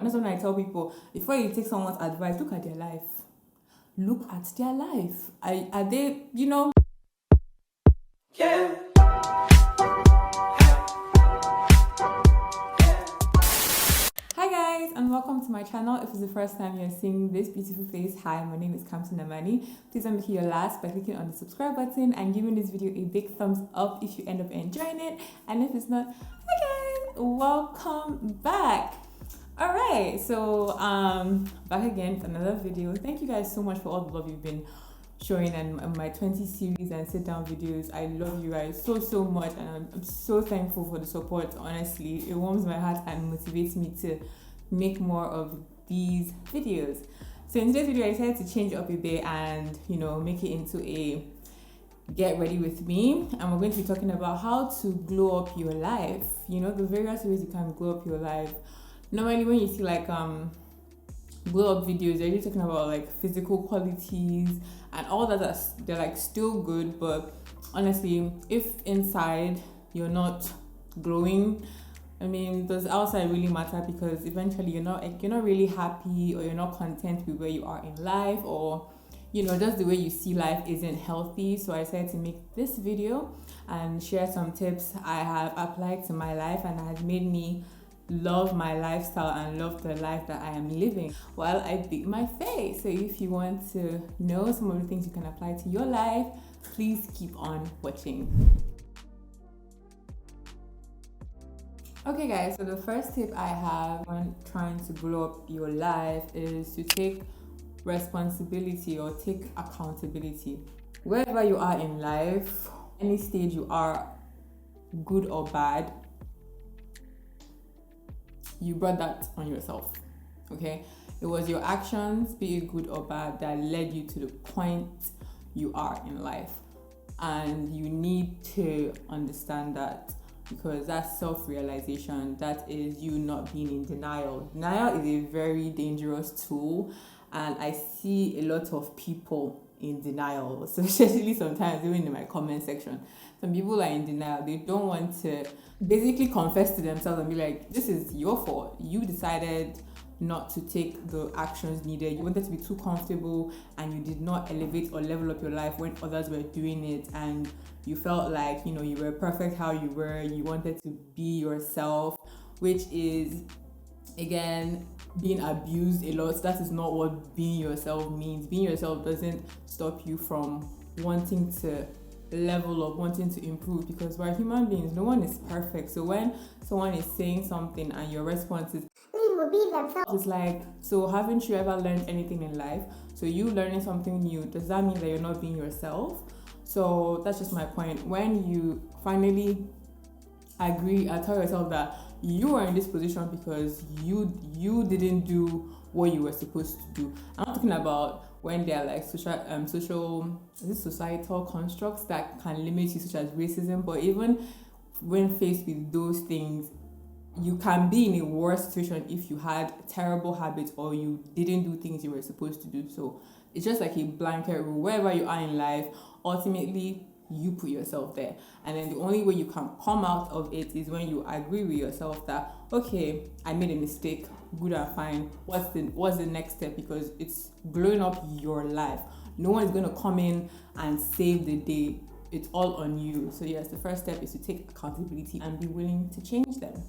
that's when I tell people, before you take someone's advice, look at their life. Look at their life. Are they, Yeah. Hi guys, and welcome to my channel. If it's the first time you're seeing this beautiful face, hi, my name is Kamsinnamani. Please don't make it your last by clicking on the subscribe button and giving this video a big thumbs up if you end up enjoying it. And if it's not, hi guys, welcome back. All right, so back again for another video. Thank you guys so much for all the love you've been showing and my 20 series and sit down videos. I love you guys so much, and I'm so thankful for the support. Honestly, it warms my heart and motivates me to make more of these videos. So in today's video, I decided to change up a bit and make it into a get ready with me, and we're going to be talking about how to glow up your life. The various ways you can glow up your life. Normally when you see like glow up videos, they're really talking about like physical qualities and all that. They're like still good, but honestly, if inside you're not glowing, does outside really matter? Because eventually you're not really happy, or you're not content with where you are in life, or just the way you see life isn't healthy. So I decided to make this video and share some tips I have applied to my life, and that has made me love my lifestyle and love the life that I am living while I beat my face. So if you want to know some of the things you can apply to your life, please keep on watching. Okay guys, so the first tip I have when trying to glow up your life is to take responsibility or take accountability. Wherever you are in life, any stage you are, good or bad, you brought that on yourself. Okay, it was your actions, be it good or bad, that led you to the point you are in life, and you need to understand that, because that's self-realization. That is you not being in denial. Denial is a very dangerous tool, and I see a lot of people in denial. So especially sometimes even in my comment section, some people are in denial. They don't want to basically confess to themselves and be like, this is your fault. You decided not to take the actions needed. You wanted to be too comfortable, and you did not elevate or level up your life when others were doing it, and you felt like you were perfect how you were. You wanted to be yourself, which is again being abused a lot. That is not what being yourself means. Being yourself doesn't stop you from wanting to level up, wanting to improve, because we're human beings. No one is perfect. So when someone is saying something and your response is be themselves, it's like, so haven't you ever learned anything in life? So you learning something new, does that mean that you're not being yourself? So that's just my point. When you finally agree and tell yourself that you are in this position because you didn't do what you were supposed to do. I'm not talking about when there are like societal constructs that can limit you, such as racism, but even when faced with those things, you can be in a worse situation if you had terrible habits or you didn't do things you were supposed to do. So it's just like a blanket rule. Wherever you are in life, ultimately you put yourself there, and then the only way you can come out of it is when you agree with yourself that, okay, I made a mistake, good and fine, what's the next step? Because it's blowing up your life. No one is going to come in and save the day. It's all on you. So yes, the first step is to take accountability and be willing to change them.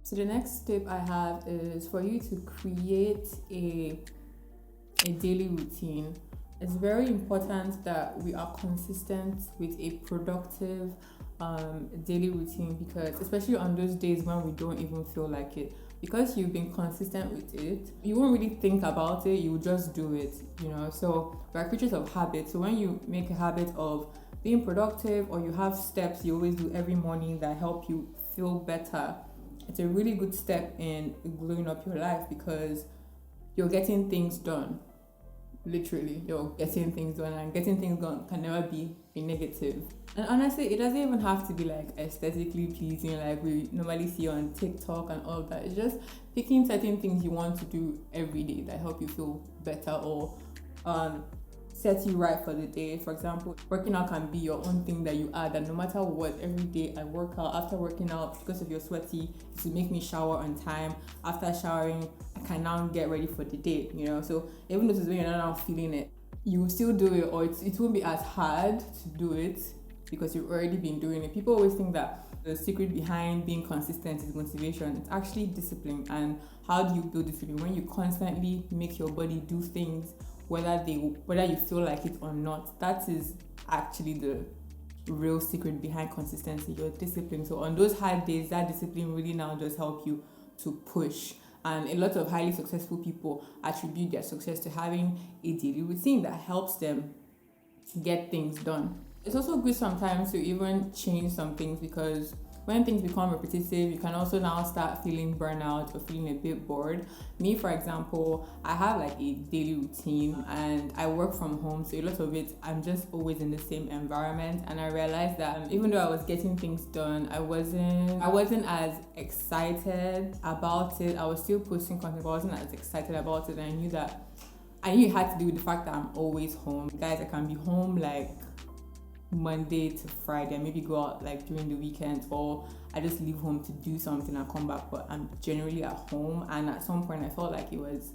So the next tip I have is for you to create a daily routine. It's very important that we are consistent with a productive daily routine, because especially on those days when we don't even feel like it, because you've been consistent with it, you won't really think about it, you just do it, So we're creatures of habit. So when you make a habit of being productive, or you have steps you always do every morning that help you feel better, it's a really good step in glowing up your life, because you're getting things done. Literally, you're getting things done, and getting things done can never be a negative. And honestly, it doesn't even have to be like aesthetically pleasing like we normally see on TikTok and all that. It's just picking certain things you want to do every day that help you feel better, or set you right for the day. For example, working out can be your own thing that you add, and no matter what, every day I work out. After working out, because of your sweaty, to make me shower on time. After showering, I can now get ready for the day, So even though it's when you're not now feeling it, you will still do it, or it won't be as hard to do it because you've already been doing it. People always think that the secret behind being consistent is motivation. It's actually discipline. And how do you build discipline? When you constantly make your body do things, whether you feel like it or not. That is actually the real secret behind consistency, your discipline. So on those hard days, that discipline really now just help you to push. And a lot of highly successful people attribute their success to having a daily routine that helps them get things done. It's also good sometimes to even change some things, because when things become repetitive, you can also now start feeling burnout or feeling a bit bored. Me, for example, I have like a daily routine and I work from home, so a lot of it, I'm just always in the same environment. And I realized that even though I was getting things done, I wasn't as excited about it. I was still posting content, but I wasn't as excited about it. And I knew it had to do with the fact that I'm always home. Guys, I can be home like Monday to Friday, maybe go out like during the weekends, or I just leave home to do something and come back, but I'm generally at home. And at some point I felt like it was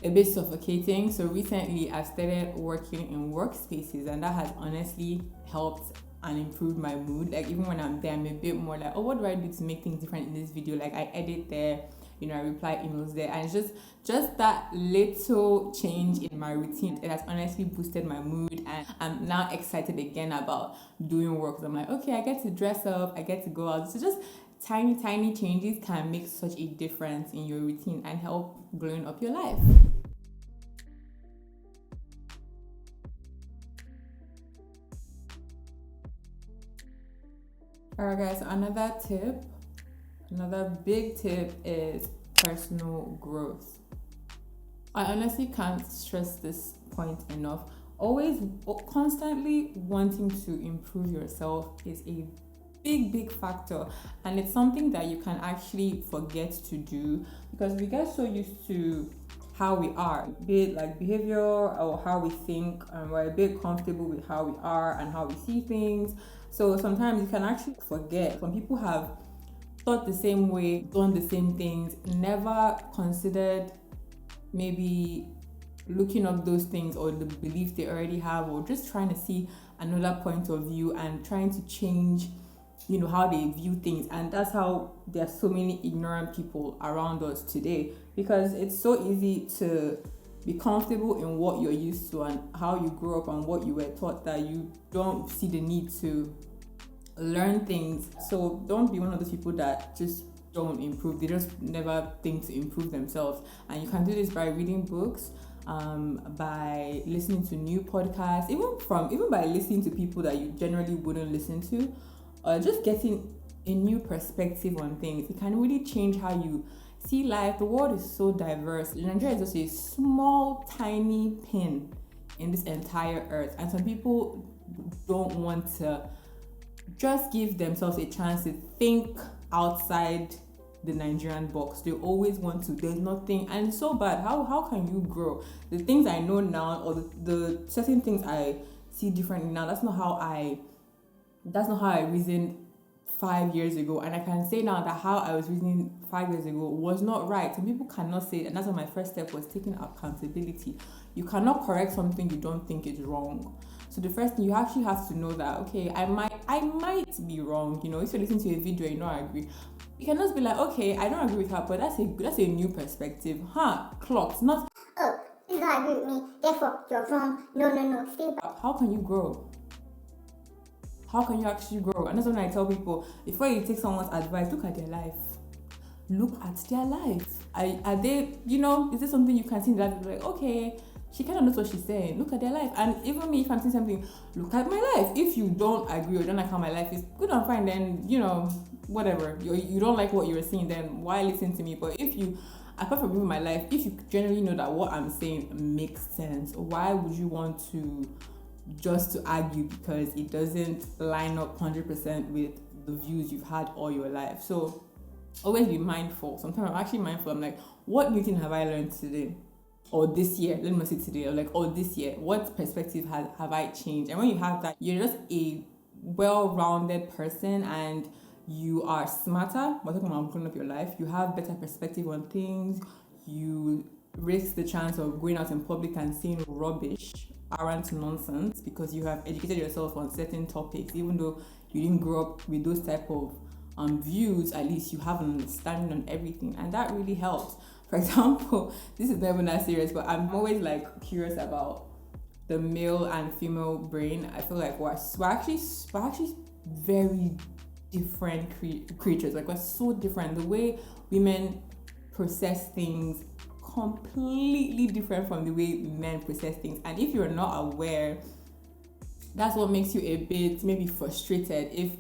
a bit suffocating, so recently I've started working in workspaces, and that has honestly helped and improved my mood. Like even when I'm there, I'm a bit more like, oh, what do I do to make things different in this video? Like I edit there, I reply emails there, and it's just that little change in my routine, it has honestly boosted my mood, and I'm now excited again about doing work. So I'm like, okay, I get to dress up, I get to go out. So just tiny changes can make such a difference in your routine and help glowing up your life. Alright guys, another big tip is personal growth. I honestly can't stress this point enough. Constantly wanting to improve yourself is a big factor, and it's something that you can actually forget to do because we get so used to how we are, be it like behavior or how we think, and we're a bit comfortable with how we are and how we see things. So sometimes you can actually forget. Some people have thought the same way, done the same things, never considered maybe looking up those things or the beliefs they already have, or just trying to see another point of view and trying to change how they view things. And that's how there are so many ignorant people around us today, because it's so easy to be comfortable in what you're used to and how you grew up and what you were taught, that you don't see the need to learn things. So don't be one of those people that just don't improve. They just never think to improve themselves. And you can do this by reading books, by listening to new podcasts, even by listening to people that you generally wouldn't listen to, or just getting a new perspective on things. It can really change how you see life. The world is so diverse. Nigeria is just a small, tiny pin in this entire earth, and some people don't want to just give themselves a chance to think outside the Nigerian box. They always want to. There's nothing, and it's so bad. How can you grow? The things I know now, or the certain things I see differently now, that's not how I reasoned 5 years ago. And I can say now that how I was reasoning 5 years ago was not right. Some people cannot say it, and that's why my first step was taking accountability. You cannot correct something you don't think is wrong. So the first thing, you actually have to know that, okay, I might be wrong. If you listen to a video, I agree. You can just be like, okay, I don't agree with her, but that's a new perspective. Clocks, not, oh, you don't agree with me, therefore you're wrong. No, stay back. How can you grow? How can you actually grow? And that's when I tell people, before you take someone's advice, look at their life. Look at their life. Are they, is this something you can see in that? Like, okay, she kind of knows what she's saying. Look at their life. And even me, if I'm saying something, look at my life. If you don't agree or don't like how my life is, good and fine, then, whatever. You don't like what you're saying, then why listen to me? But if you, apart from my life, if you generally know that what I'm saying makes sense, why would you want to just to argue because it doesn't line up 100% with the views you've had all your life? So always be mindful. Sometimes I'm actually mindful. I'm like, what new thing have I learned today? or this year, let me say today, or like, or this year, what perspective have I changed? And when you have that, you're just a well-rounded person, and you are smarter. We're talking about growing up your life. You have better perspective on things. You risk the chance of going out in public and saying rubbish, arrant nonsense, because you have educated yourself on certain topics. Even though you didn't grow up with those type of views, at least you have an understanding on everything, and that really helps. For example, this is never that serious, but I'm always like curious about the male and female brain. I feel like we're actually very different creatures. Like, we're so different. The way women process things completely different from the way men process things. And if you're not aware, that's what makes you a bit maybe frustrated if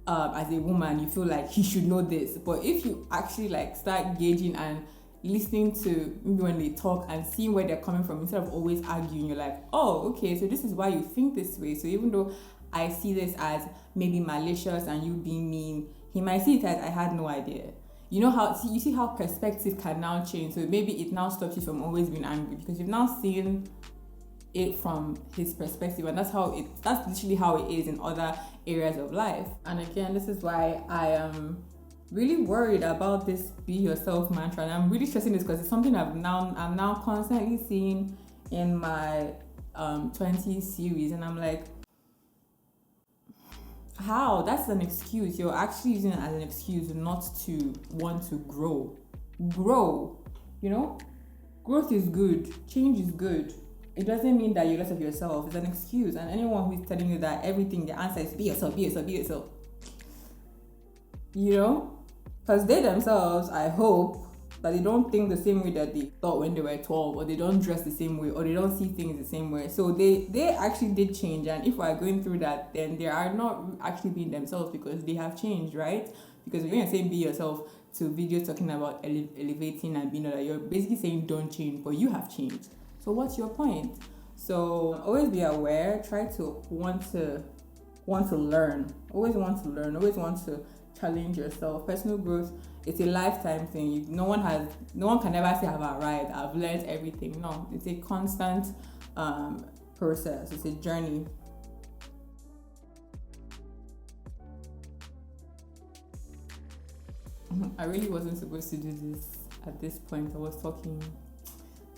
as a woman you feel like he should know this. But if you actually like start gauging and listening to maybe when they talk and seeing where they're coming from, instead of always arguing, you're like, oh, okay, so this is why you think this way. So even though I see this as maybe malicious and you being mean, he might see it as I had no idea. You know how you see how perspective can now change. So maybe it now stops you from always being angry, because you've now seen it from his perspective, and that's literally how it is in other areas of life. And again, this is why I am really worried about this be yourself mantra, and I'm really stressing this because it's something I'm now constantly seeing in my 20 series, and I'm like, how? That's an excuse. You're actually using it as an excuse not to want to grow. You know, growth is good, change is good. It doesn't mean that you're less of yourself. It's an excuse. And anyone who is telling you that everything, the answer is be yourself, you know, because they themselves, I hope that they don't think the same way that they thought when they were 12, or they don't dress the same way, or they don't see things the same way. So they actually did change. And if we're going through that, then they are not actually being themselves, because they have changed, right? Because when you're saying be yourself to videos talking about elevating and being that, you're basically saying don't change, but you have changed. So what's your point? So always be aware. Try to want to learn. Always want to learn. Always want to challenge yourself. Personal growth, it's a lifetime thing. No one can ever say I've arrived, I've learned everything. No, it's a constant process. It's a journey. I really wasn't supposed to do this at this point. I was talking.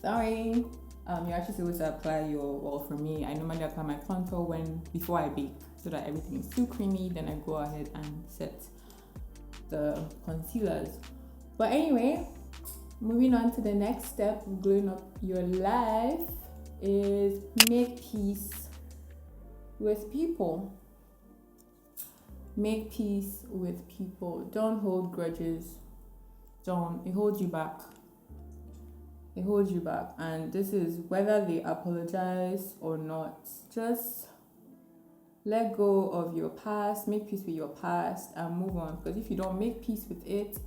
Sorry. You're actually supposed to apply for me, I normally apply my contour before I bake, so that everything is too creamy. Then I go ahead and set the concealers. But anyway, moving on to the next step of glowing up your life is make peace with people. Make peace with people. Don't hold grudges. It holds you back. It holds you back. And this is whether they apologize or not. Just let go of your past, make peace with your past, and move on. Because if you don't make peace with it,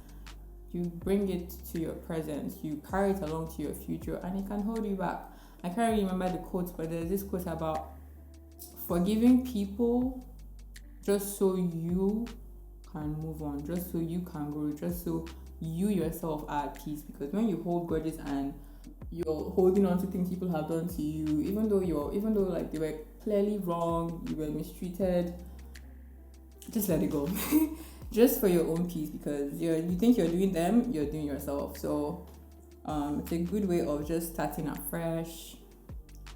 you bring it to your present, you carry it along to your future, and it can hold you back. I can't really remember the quote, but there's this quote about forgiving people just so you can move on, just so you can grow, just so you yourself are at peace. Because when you hold grudges and you're holding on to things people have done to you, even though like they were clearly wrong, you were mistreated, just let it go. Just for your own peace, because you think you're doing them, you're doing yourself. So it's a good way of just starting afresh,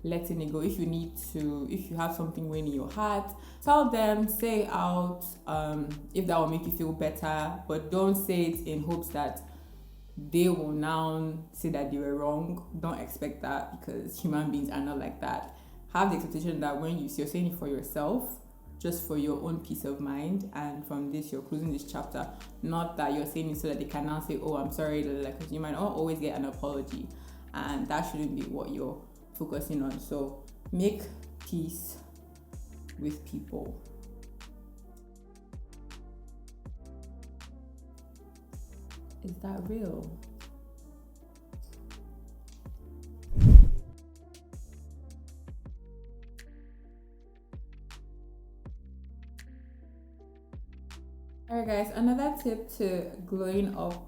letting it go. If you have something weighing in your heart, tell them, say it out, if that will make you feel better. But don't say it in hopes that they will now say that they were wrong. Don't expect that, because human beings are not like that. Have the expectation that when you're saying it for yourself, just for your own peace of mind, and from this you're closing this chapter. Not that you're saying it so that they can now say, oh, I'm sorry, because you might not always get an apology, and that shouldn't be what you're focusing on. So make peace with people. Is that real? Alright guys, another tip to glowing up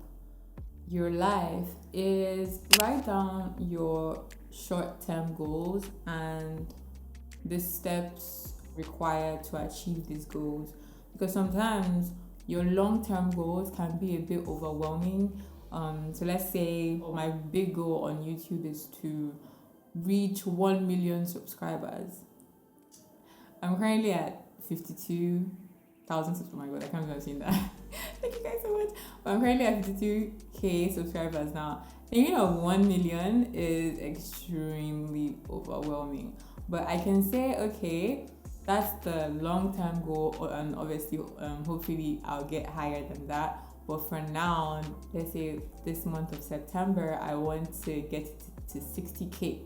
your life is write down your short-term goals and the steps required to achieve these goals, because sometimes your long-term goals can be a bit overwhelming. So let's say my big goal on YouTube is to reach 1 million subscribers. I'm currently at 52,000 subscribers. Oh my god, I can't believe I've seen that. Thank you guys so much. But I'm currently at 52k subscribers now. Thinking of 1 million is extremely overwhelming. But I can say, okay, that's the long-term goal, and obviously, hopefully I'll get higher than that. But for now, let's say this month of September, I want to get to 60k.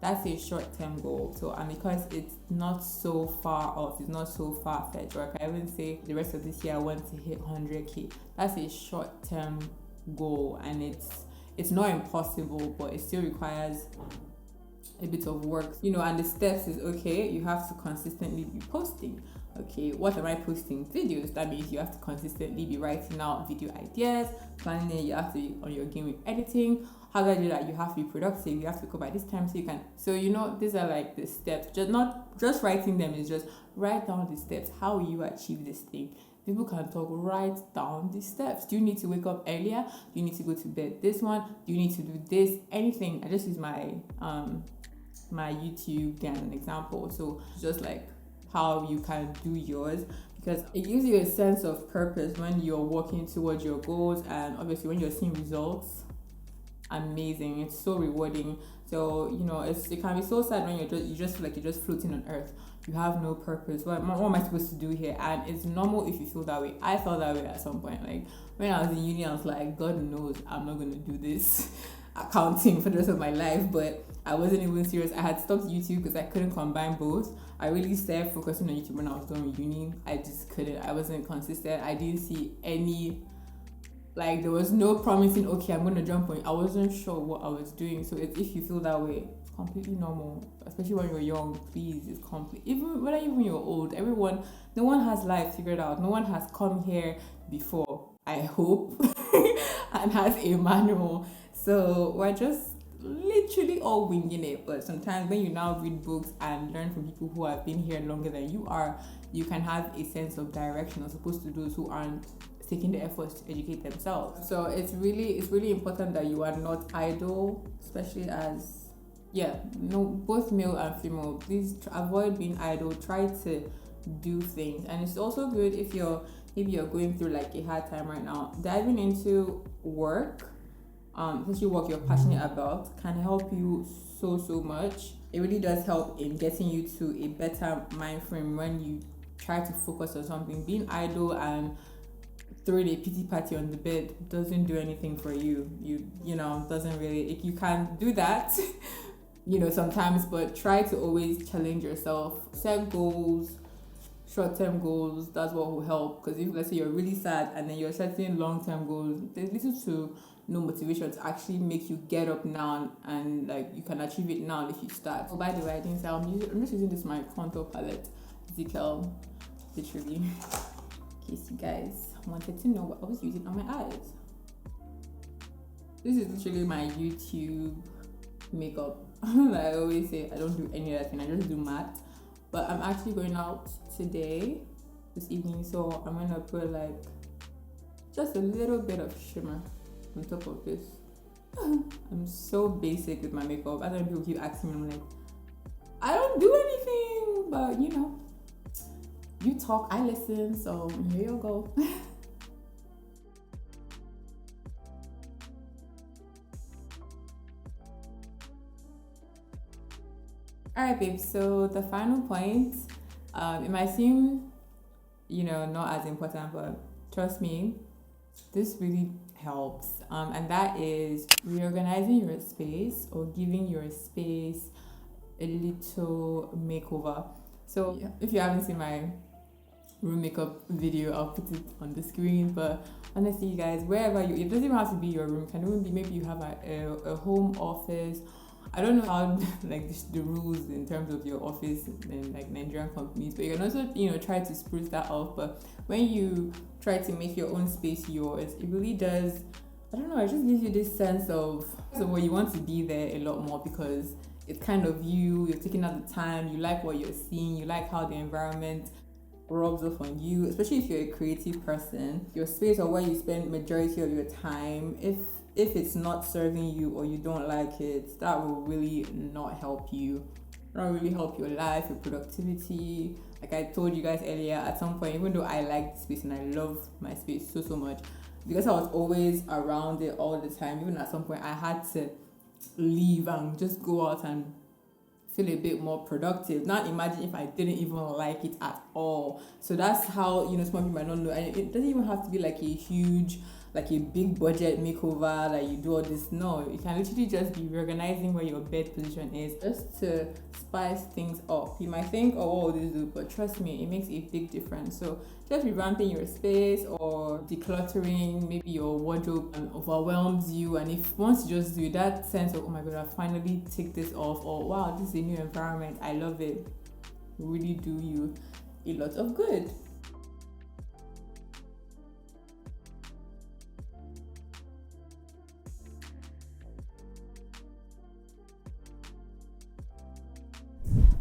That's a short-term goal. So, and because it's not so far off, it's not so far-fetched, or I can even say the rest of this year I want to hit 100k. That's a short-term goal, and it's not impossible, but it still requires a bit of work, and the steps is, okay, you have to consistently be posting. Okay, what am I posting? Videos. That means you have to consistently be writing out video ideas, planning it. You have to be on your game with editing. How do I do that? You have to be productive. You have to go by this time so you can. So these are like the steps. Just writing them is just write down the steps. How will you achieve this thing? People can talk. Write down the steps. Do you need to wake up earlier? Do you need to go to bed this one? Do you need to do this? Anything. I just use my YouTube as an example. So just like how you can do yours, because it gives you a sense of purpose when you're working towards your goals, and obviously when you're seeing results, amazing. It's so rewarding. So it can be so sad when you just feel like you're just floating on earth. You have no purpose. What am I supposed to do here? And it's normal if you feel that way. I felt that way at some point. Like when I was in uni, I was like, God knows I'm not gonna do this accounting for the rest of my life. But I wasn't even serious. I had stopped YouTube because I couldn't combine both. I really started focusing on YouTube when I was done with uni. I just couldn't. I wasn't consistent. I didn't see any, like, there was no promising, okay, I'm going to jump on it. I wasn't sure what I was doing. So if you feel that way, it's completely normal. Especially when you're young, please, it's complete. Even you're old, no one has life figured out. No one has come here before, I hope, and has a manual. So we're just literally all winging it. But sometimes when you now read books and learn from people who have been here longer than you are, you can have a sense of direction as opposed to those who aren't taking the efforts to educate themselves. So it's really important that you are not idle, especially as both male and female. Please avoid being idle. Try to do things. And it's also good if maybe you're going through like a hard time right now, diving into work, especially work you're passionate about, can help you so much. It really does help in getting you to a better mind frame when you try to focus on something. Being idle and throwing a pity party on the bed doesn't do anything for you. Doesn't really. You can do that sometimes, but try to always challenge yourself. Set goals, short-term goals. That's what will help. Because if, let's say, you're really sad and then you're setting long-term goals, there's little to no motivation to actually make you get up now and like you can achieve it now if you start. Oh, by the way, I didn't say I'm just using this my contour palette, Zikel, literally, in case you guys wanted to know what I was using on my eyes. This is literally my YouTube makeup. Like I always say, I don't do any other thing. I just do matte. But I'm actually going out this evening, so I'm gonna put like just a little bit of shimmer on top of this. I'm so basic with my makeup. I know people keep asking me, I'm like, I don't do anything, but you talk, I listen, so here you go. Alright, babe, so the final point, it might seem, not as important, but trust me, this really helps. And that is reorganizing your space or giving your space a little makeover. So if you haven't seen my room makeup video, I'll put it on the screen. But honestly, you guys, wherever it doesn't even have to be your room. It can even be, maybe you have a home office. I don't know how like the rules in terms of your office in like Nigerian companies, but you can also try to spruce that up. But when you try to make your own space yours, it really does I don't know, it just gives you this sense of, first of all, you want to be there a lot more because it's kind of you're taking out the time, you like what you're seeing, you like how the environment rubs off on you, especially if you're a creative person. Your space or where you spend majority of your time, if it's not serving you or you don't like it, that will really not help you. Not really help your life, your productivity. Like I told you guys earlier, at some point, even though I like the space and I love my space so much, because I was always around it all the time, even at some point I had to leave and just go out and feel a bit more productive. Now imagine if I didn't even like it at all. So that's how, some people might not know. And it doesn't even have to be like a huge, like a big budget makeover, like you do all this. No, it can literally just be reorganizing where your bed position is, just to spice things up. You might think, oh, what will this do? But trust me, it makes a big difference. So just revamping your space or decluttering, maybe your wardrobe overwhelms you, and if once you just do that sense of, oh my god, I finally take this off, or wow, this is a new environment, I love it, really do you a lot of good.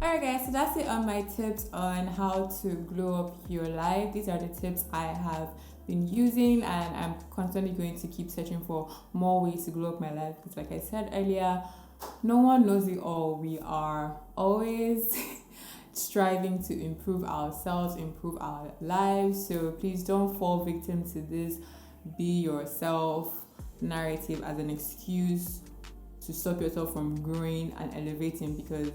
Alright guys, so that's it on my tips on how to glow up your life. These are the tips I have been using, and I'm constantly going to keep searching for more ways to glow up my life, because like I said earlier, no one knows it all. We are always striving to improve ourselves, improve our lives. So please don't fall victim to this be yourself narrative as an excuse to stop yourself from growing and elevating, because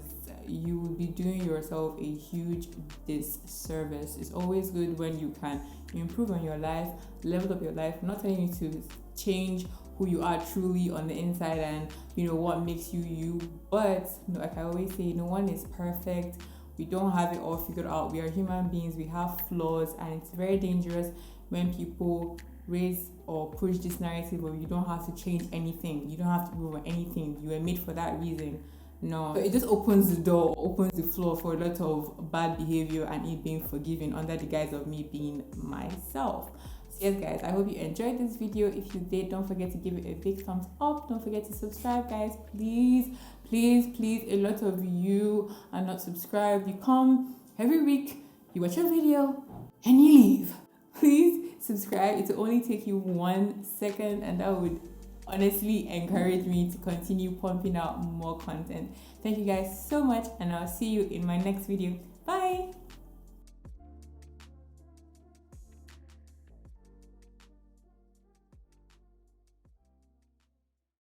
you will be doing yourself a huge disservice. It's always good when you can improve on your life, level up your life. I'm not telling you to change who you are truly on the inside and what makes you you, but like I always say, no one is perfect. We don't have it all figured out. We are human beings, we have flaws, and it's very dangerous when people raise or push this narrative of you don't have to change anything, you don't have to move on anything, you were made for that reason. No, so it just opens the door, opens the floor for a lot of bad behavior and it being forgiven under the guise of me being myself. So yes guys, I hope you enjoyed this video. If you did, don't forget to give it a big thumbs up. Don't forget to subscribe guys, please. A lot of you are not subscribed. You come every week, you watch a video and you leave. Please subscribe. It will only take you 1 second, and that would honestly encourage me to continue pumping out more content. Thank you guys so much, and I'll see you in my next video. Bye.